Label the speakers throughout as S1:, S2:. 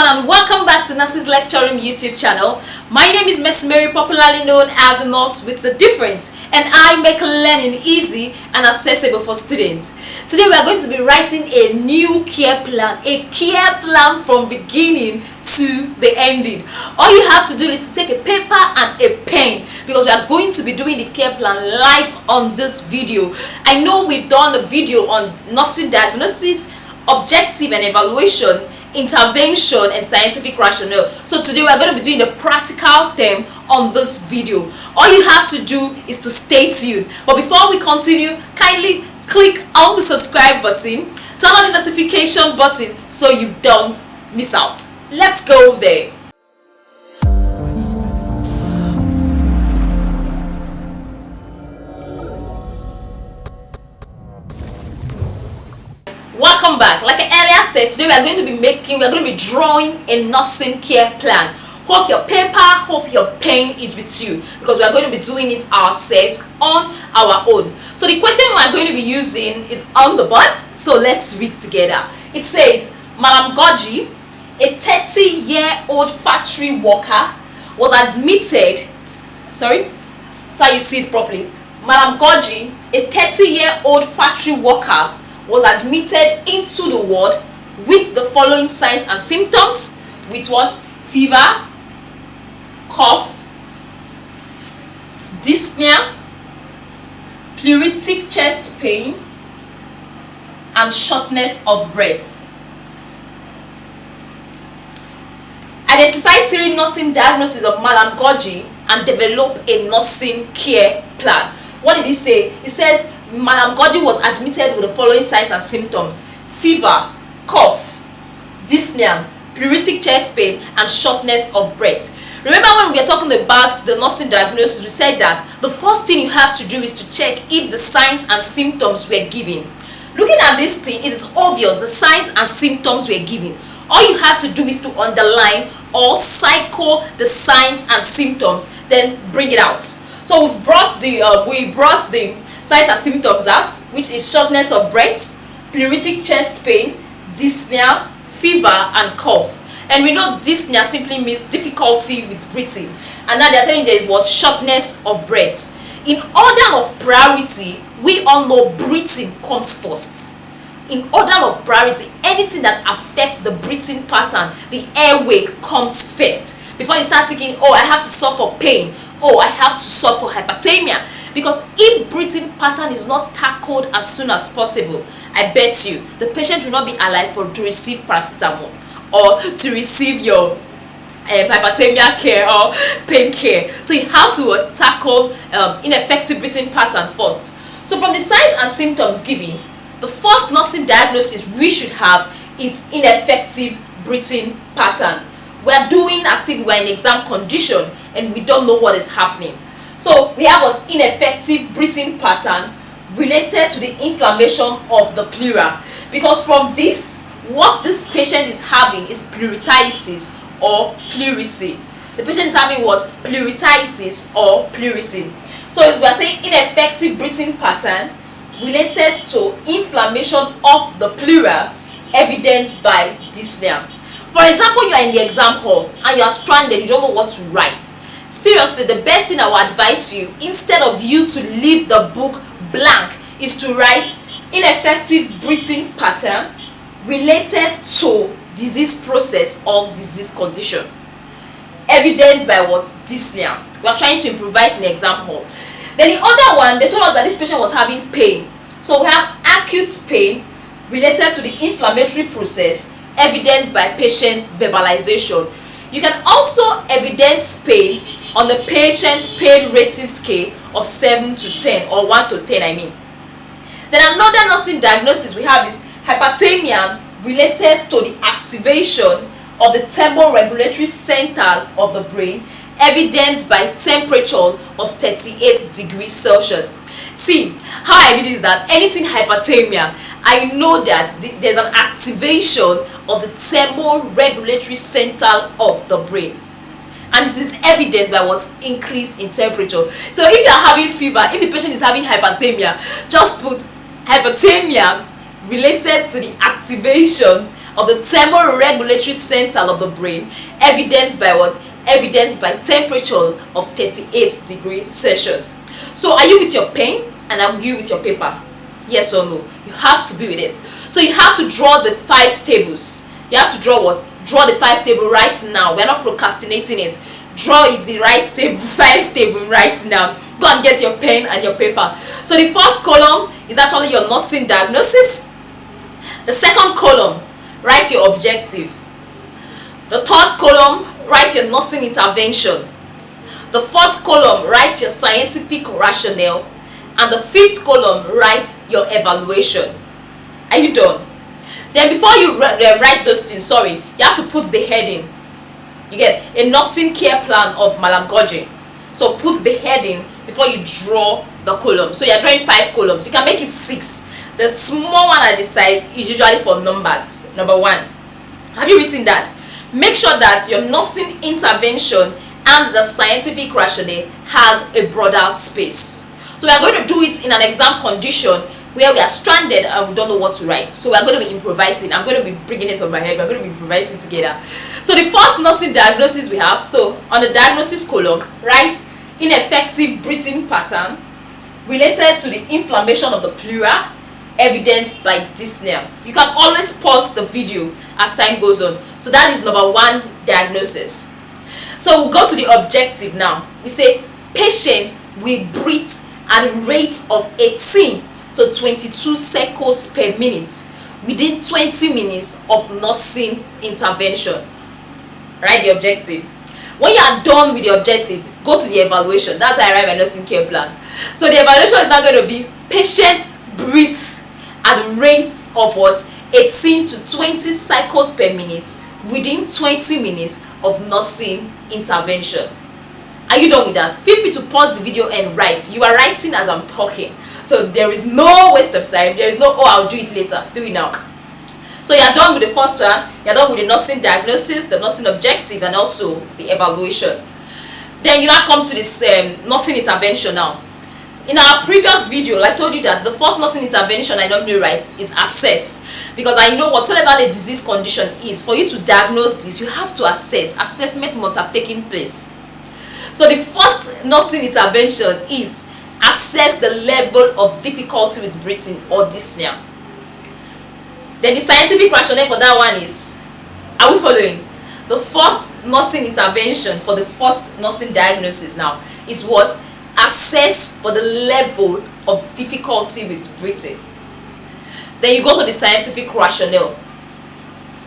S1: everyone, and welcome back to Nurses Lecturing YouTube channel. My name is Nursemercymary, popularly known as a nurse with the difference, and I make learning easy and accessible for students. Today we are going to be writing a new care plan, from beginning to the ending. All you have to do is to take a paper and a pen, because we are going to be doing the care plan live on this video. I know we've done a video on nursing diagnosis, objective and evaluation, intervention and scientific rationale. So today we are going to be doing a practical theme on this video. All you have to do is to stay tuned. But before we continue, kindly click on the subscribe button, turn on the notification button so you don't miss out. Let's go there. Welcome back. Like I earlier said, today we are going to be drawing a nursing care plan. Hope your paper, hope your pen is with you, because we are going to be doing it ourselves on our own. So the question we are going to be using is on the board. So let's read together. It says, Madam Goji, a 30-year-old factory worker, was admitted. Sorry, so you see it properly. Madam Goji, a 30-year-old factory worker, was admitted into the ward with the following signs and symptoms. With what? Fever, cough, dyspnea, pleuritic chest pain, and shortness of breath. Identify 3 nursing diagnoses of Madam Goji and develop a nursing care plan. What did he say? He says Madam Goji was admitted with the following signs and symptoms: fever, cough, dyspnea, pleuritic chest pain, and shortness of breath. Remember when we were talking about the nursing diagnosis, we said that the first thing you have to do is to check if the signs and symptoms were given. Looking at this thing, it is obvious the signs and symptoms were given. All you have to do is to underline or cycle the signs and symptoms, then bring it out. So we brought the signs and symptoms out, which is shortness of breath, pleuritic chest pain, dyspnea, fever, and cough. And we know dyspnea simply means difficulty with breathing. And now they're telling you there is what? Shortness of breath. In order of priority, we all know breathing comes first. In order of priority, anything that affects the breathing pattern, the airway, comes first. Before you start thinking, oh, I have to suffer pain, oh, I have to suffer hyperthermia. Because if breathing pattern is not tackled as soon as possible, I bet you the patient will not be alive to receive paracetamol or to receive your hyperthermia care or pain care. So you have to tackle ineffective breathing pattern first. So from the signs and symptoms given, the first nursing diagnosis we should have is ineffective breathing pattern. We are doing as if we are in exam condition and we don't know what is happening. So we have what? Ineffective breathing pattern related to the inflammation of the pleura. Because from this, what this patient is having is pleuritis or pleurisy. The patient is having what? Pleuritis or pleurisy. So we are saying ineffective breathing pattern related to inflammation of the pleura, evidenced by dyspnea. For example, you are in the exam hall and you are stranded, you don't know what to write. Seriously, the best thing I will advise you, instead of you to leave the book blank, is to write ineffective breathing pattern related to disease process or disease condition, evidenced by what? Dyspnea. We are trying to improvise in the exam hall. Then the other one, they told us that this patient was having pain. So we have acute pain related to the inflammatory process, evidenced by patient's verbalization. You can also evidence pain on the patient's pain rating scale of 7 to 10 or 1 to 10 I mean. Then another nursing diagnosis we have is hyperthermia related to the activation of the thermoregulatory center of the brain, evidenced by temperature of 38 degrees Celsius. See, how I did is that anything hyperthermia, I know that there's an activation of the thermoregulatory center of the brain. And this is evident by what? Increase in temperature. So if you are having fever, if the patient is having hyperthermia, just put hyperthermia related to the activation of the thermoregulatory center of the brain, evidenced by what? Evidenced by temperature of 38 degrees Celsius. So are you with your pen and are you with your paper? Yes or no? You have to be with it. So you have to draw the 5 tables. You have to draw what? Draw the 5 table right now. We're not procrastinating it. Draw it the right table, 5 table right now. Go and get your pen and your paper. So the first column is actually your nursing diagnosis. The second column, write your objective. The third column, write your nursing intervention. The fourth column, write your scientific rationale. And the fifth column, write your evaluation. Are you done? Then before you write those things, you have to put the heading. You get a nursing care plan of Madam Goji. So put the heading before you draw the column. So you're drawing 5 columns. You can make it 6. The small one at the side is usually for numbers. Number 1. Have you written that? Make sure that your nursing intervention and the scientific rationale has a broader space. So we are going to do it in an exam condition where we are stranded and we don't know what to write. So we are going to be improvising. I'm going to be bringing it from my head. We're going to be improvising together. So the first nursing diagnosis we have. So on the diagnosis column, write ineffective breathing pattern related to the inflammation of the pleura, evidenced by dyspnea. You can always pause the video as time goes on. So that is number 1 diagnosis. So we'll go to the objective now. We say patient will breathe at a rate of 18 to 22 cycles per minute within 20 minutes of nursing intervention. Write the objective. When you are done with the objective, go to the evaluation. That's how I write my nursing care plan. So the evaluation is now going to be patient breathes at a rate of what? 18 to 20 cycles per minute within 20 minutes of nursing intervention. Are you done with that? Feel free to pause the video and write. You are writing as I'm talking. So there is no waste of time. There is no, oh, I'll do it later. Do it now. So you are done with the first one. You are done with the nursing diagnosis, the nursing objective, and also the evaluation. Then you now come to this nursing intervention now. In our previous video, I told you that the first nursing intervention I normally write is assess. Because I know whatsoever the disease condition is, for you to diagnose this, you have to assess. Assessment must have taken place. So the first nursing intervention is assess the level of difficulty with breathing or dyspnea. Then the scientific rationale for that one is, are we following? The first nursing intervention for the first nursing diagnosis now is what? Assess for the level of difficulty with breathing. Then you go to the scientific rationale.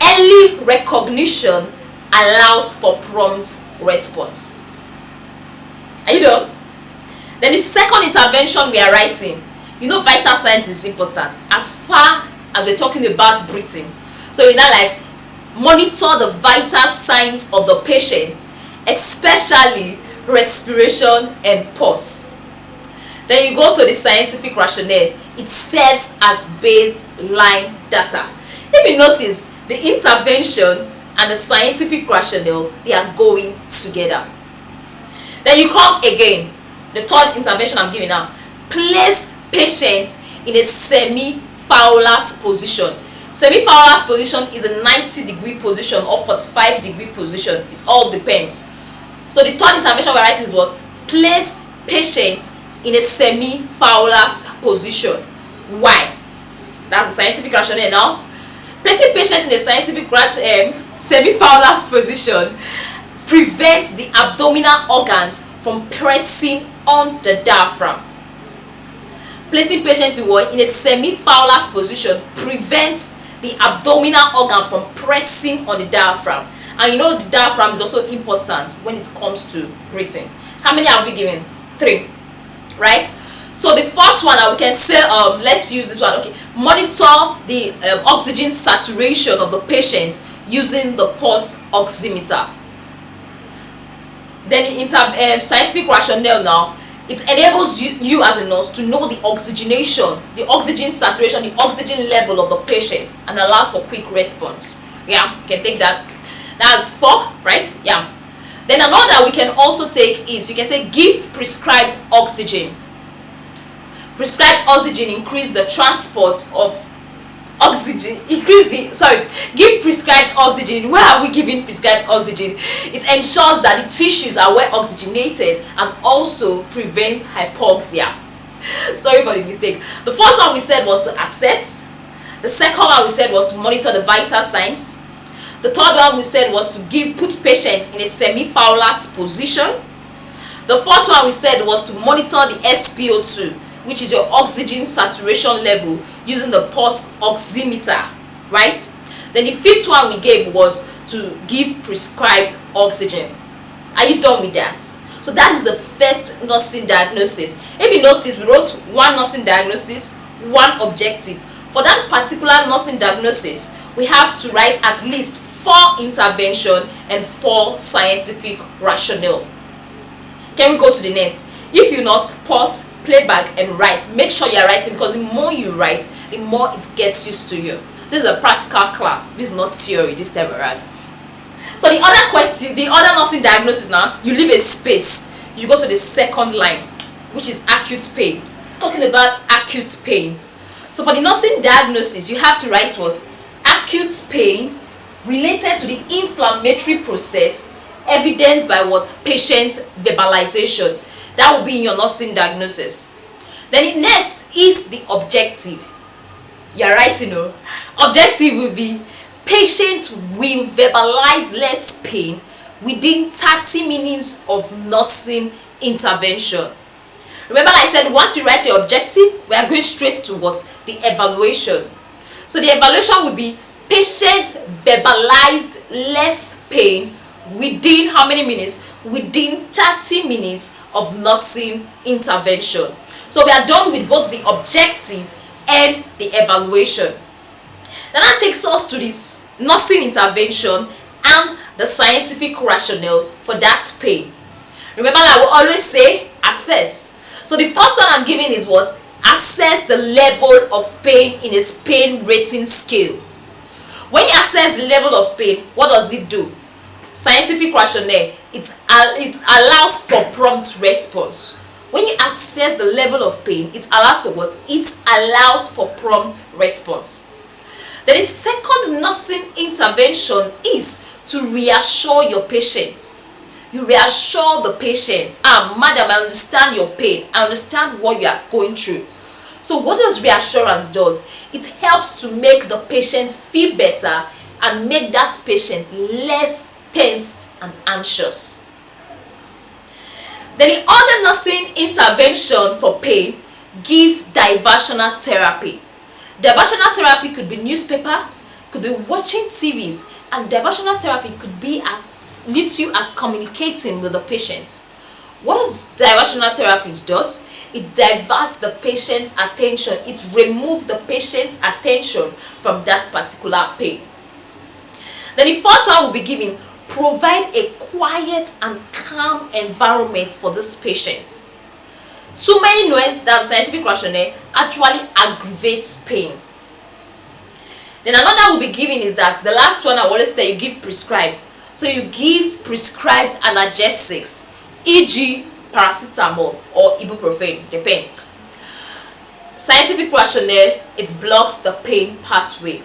S1: Early recognition allows for prompt response. Are you done? Then the second intervention we are writing, you know, vital signs is important as far as we're talking about breathing. So you know, like, monitor the vital signs of the patient, especially respiration and pulse. Then you go to the scientific rationale. It serves as baseline data. If you notice, the intervention and the scientific rationale, they are going together. Then you come again, the third intervention I'm giving now. Place patient in a semi-Fowler's position. Semi-Fowler's position is a 90-degree position or 45-degree position. It all depends. So the third intervention we're writing is what? Place patient in a semi-Fowler's position. Why? That's the scientific rationale now. Placing patient in a scientific semi-Fowler's position prevents the abdominal organs from pressing on the diaphragm. Placing patient in a semi-Fowler's position prevents the abdominal organ from pressing on the diaphragm. And you know the diaphragm is also important when it comes to breathing. How many have we given? 3. Right? So the fourth one, we can say, let's use this one. Okay, monitor the oxygen saturation of the patient using the pulse oximeter. Then in scientific rationale now, it enables you as a nurse to know the oxygenation, the oxygen saturation, the oxygen level of the patient, and allows for quick response. Yeah, you can take that. That's 4, right? Yeah. Then another we can also take is, you can say, give prescribed oxygen. Prescribed oxygen increase the transport of oxygen, give prescribed oxygen. Where are we giving prescribed oxygen? It ensures that the tissues are well oxygenated and also prevents hypoxia. Sorry for the mistake. The first one we said was to assess. The second one we said was to monitor the vital signs. The third one we said was to put patients in a semi-Fowler's position. The fourth one we said was to monitor the SpO2, which is your oxygen saturation level, using the pulse oximeter, right? Then the fifth one we gave was to give prescribed oxygen. Are you done with that? So that is the first nursing diagnosis. If you notice, we wrote one nursing diagnosis, one objective. For that particular nursing diagnosis, we have to write at least 4 intervention and 4 scientific rationale. Can we go to the next? If you not, pause, play back and write. Make sure you are writing, because the more you write, the more it gets used to you. This is a practical class. This is not theory this time around. So the other question, the other nursing diagnosis now, you leave a space. You go to the second line, which is acute pain. Talking about acute pain. So for the nursing diagnosis, you have to write what? Acute pain related to the inflammatory process, evidenced by what? Patient verbalization. That will be in your nursing diagnosis. Then next is the objective. You're writing, objective will be patients will verbalize less pain within 30 minutes of nursing intervention. Remember I said once you write your objective, we are going straight to what? The evaluation. So the evaluation will be patients verbalized less pain within how many minutes? Within 30 minutes of nursing intervention. So we are done with both the objective and the evaluation. Then that takes us to this nursing intervention and the scientific rationale for that pain. Remember, I will always say assess. So the first one I'm giving is what? Assess the level of pain in a pain rating scale. When you assess the level of pain, what does it do? Scientific rationale, it allows for prompt response. When you assess the level of pain, it allows for what? It allows for prompt response. Then the second nursing intervention is to reassure your patient. You reassure the patient, madam, I understand your pain. I understand what you are going through. So what does reassurance does? It helps to make the patient feel better and make that patient less tensed and anxious. Then the other nursing intervention for pain, give diversional therapy. Diversional therapy could be newspaper, could be watching TVs, and diversional therapy could be leads you as communicating with the patient. What does diversional therapy does? It diverts the patient's attention. It removes the patient's attention from that particular pain. Then the fourth one will be giving, provide a quiet and calm environment for this patient. Too many noise, that's scientific rationale, actually aggravates pain. Then another will be given is that the last one I always tell you, give prescribed. So you give prescribed analgesics, e.g. paracetamol or ibuprofen, depends. Scientific rationale, it blocks the pain pathway.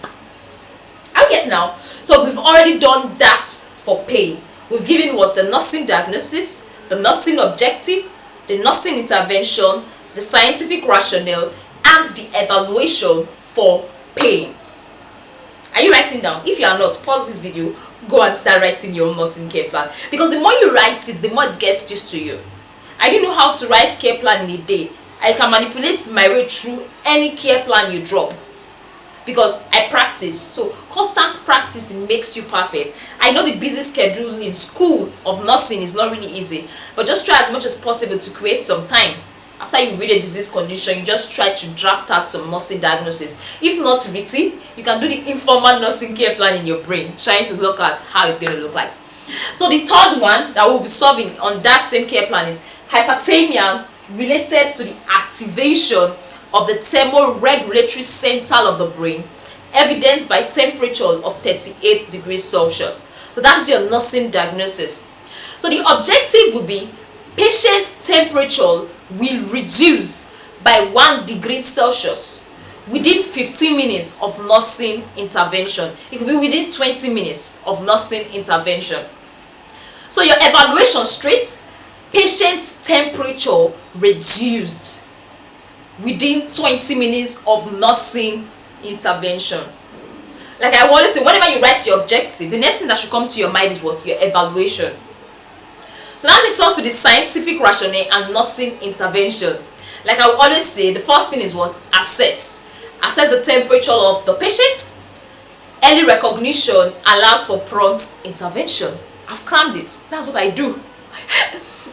S1: I get now. So we've already done that for pain. We've given what? The nursing diagnosis, the nursing objective, the nursing intervention, the scientific rationale, and the evaluation for pain. Are you writing down? If you are not, pause this video, go and start writing your own nursing care plan. Because the more you write it, the more it gets used to you. I didn't know how to write care plan in a day. I can manipulate my way through any care plan you drop, because I practice. So constant practice makes you perfect. I know the busy schedule in school of nursing is not really easy, but just try as much as possible to create some time. After you read a disease condition, you just try to draft out some nursing diagnosis. If not written, you can do the informal nursing care plan in your brain, trying to look at how it's going to look like. So the third one that we'll be solving on that same care plan is hyperthermia related to the activation of the thermoregulatory center of the brain, evidenced by temperature of 38 degrees Celsius. So that's your nursing diagnosis. So the objective will be patient's temperature will reduce by 1 degree Celsius within 15 minutes of nursing intervention. It could be within 20 minutes of nursing intervention. So your evaluation straight, patient's temperature reduced within 20 minutes of nursing intervention. Like I always say, whenever you write your objective, the next thing that should come to your mind is what? Your evaluation. So that takes us to the scientific rationale and nursing intervention. Like I always say, the first thing is what? Assess. Assess the temperature of the patient. Early recognition allows for prompt intervention. I've crammed it. That's what I do.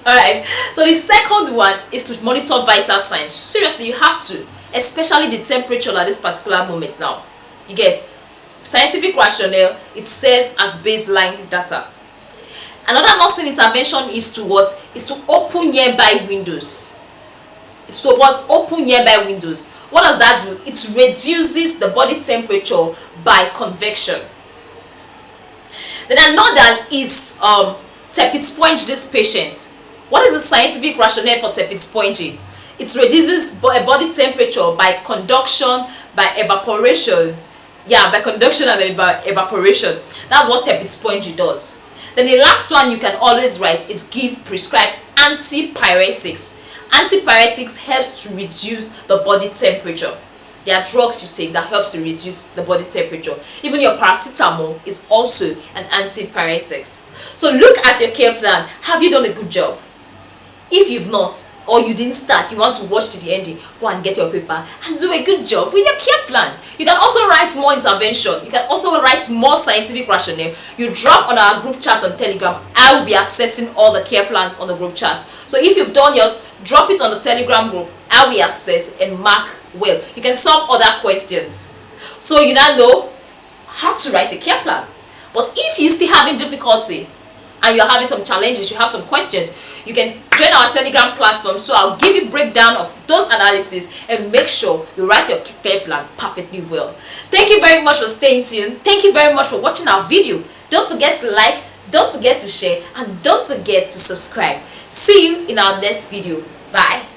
S1: Alright, so the second one is to monitor vital signs. Seriously, you have to, especially the temperature at this particular moment now. You get scientific rationale, it says as baseline data. Another nursing intervention is to what? Is to open nearby windows. It's to what? Open nearby windows. What does that do? It reduces the body temperature by convection. Then another is tepid sponge this patient. What is the scientific rationale for tepid sponging? It reduces body temperature by conduction, by evaporation. Yeah, by conduction and by evaporation. That's what tepid sponging does. Then the last one you can always write is give prescribed antipyretics. Antipyretics helps to reduce the body temperature. There are drugs you take that helps to reduce the body temperature. Even your paracetamol is also an antipyretics. So look at your care plan. Have you done a good job? If you've not, or you didn't start, you want to watch to the ending, go and get your paper and do a good job with your care plan. You can also write more intervention. You can also write more scientific rationale. You drop on our group chat on Telegram. I will be assessing all the care plans on the group chat. So if you've done yours, drop it on the Telegram group. I will assess and mark well. You can solve other questions. So you now know how to write a care plan. But if you're still having difficulty and you're having some challenges, you have some questions, you can join our Telegram platform. So I'll give you breakdown of those analysis and make sure you write your care plan perfectly well. Thank you very much for staying tuned. Thank you very much for watching our video. Don't forget to like, don't forget to share, and don't forget to subscribe. See you in our next video. Bye.